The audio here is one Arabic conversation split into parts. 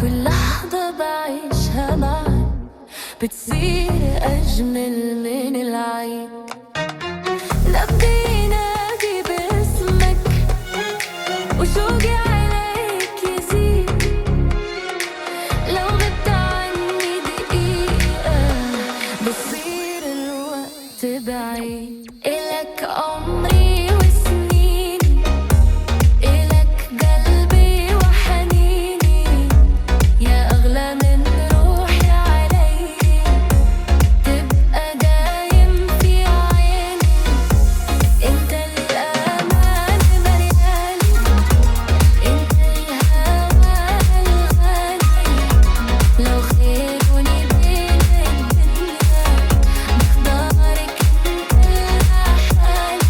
كل لحظة بعيشها معاك بتصير أجمل من العيد. نبضي ينادي باسمك وشوقي عليك يزيد. لو غبت عني دقيقة بصير الوقت بعيد. إلك عمري وسنيني، إلك قلبي وحنيني، يا أغلى من روحي علي. تبقى دايم في عيني، انت الأمان ملياني، انت الهوى الغالي. لو خيروني بين الدنيا بختارك انت لحالي.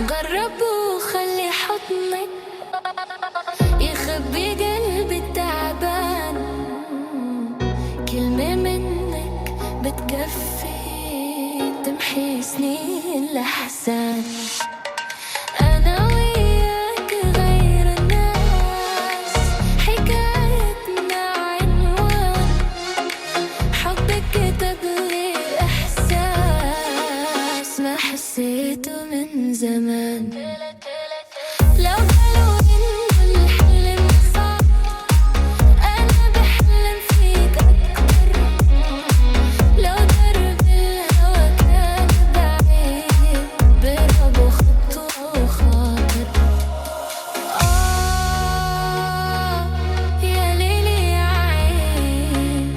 جرب وخلي حضنك يخبي قلبي التعبان. كلمة منك بتكفي تمحي سنين الأحزان. أنا وياك غير الناس، حكايتنا عنوان حبك كتب لي إحساس ما حسيته من زمان. لو قالوا إنه الحلم صعب أنا بحلم فيك أكتر. لو درب الهوى كان بعيد برب وخطوة وخاطر. يا ليلي يا عين،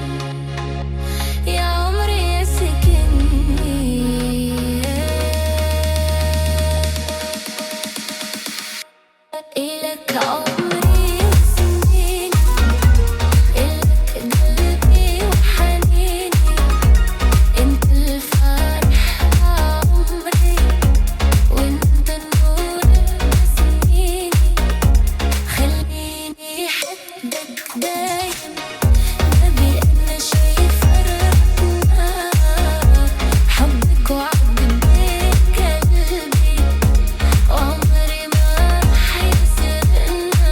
يا عمري يا سكني. إلك عمري وسنيني، إلك قلبي وحنيني، انت الفرح عمري، وانت النور بسنيني. خليني حدك دايم، نبي أنا شي فرقنا. حبك وعد بين قلبي، وعمري ما رح يسرقنا.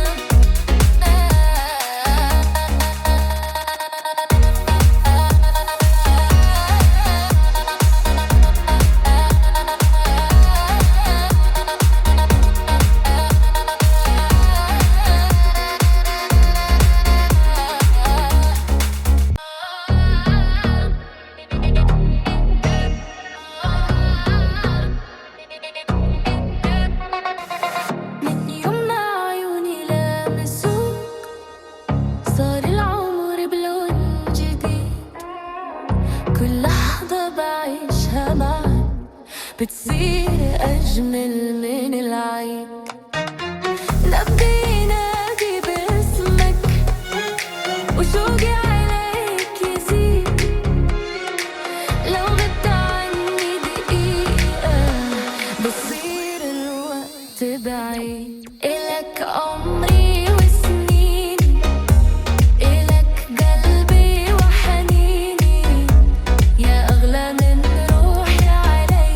من يوم ما عيوني لامسوك صار العمر بلون جديد. كل لحظة بعيشها معاك بتصير أجمل من العيد. نبضي ينادي باسمك وشوقي عليك يزيد. لو غبت عني دقيقة بصير الوقت بعيد. إلك عمري وسنيني، إلك قلبي وحنيني، يا أغلى من روحي علي.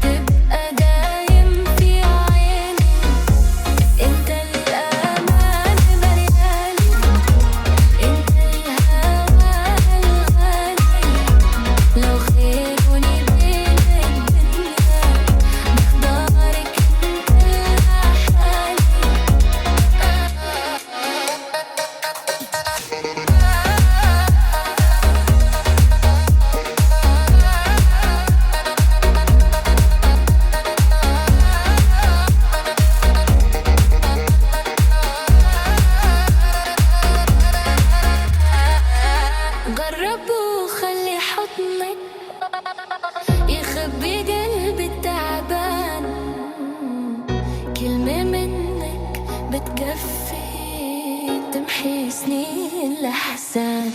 تبقى دايم في عيني، انت الأمان ملياني، انت الهوى الغالي. لو خيروني بين الدنيا بختارك انت لحالي. جرب وخلي حضنك يخبي قلبي التعبان. كلمة منك بتكفي تمحي سنين الأحزان.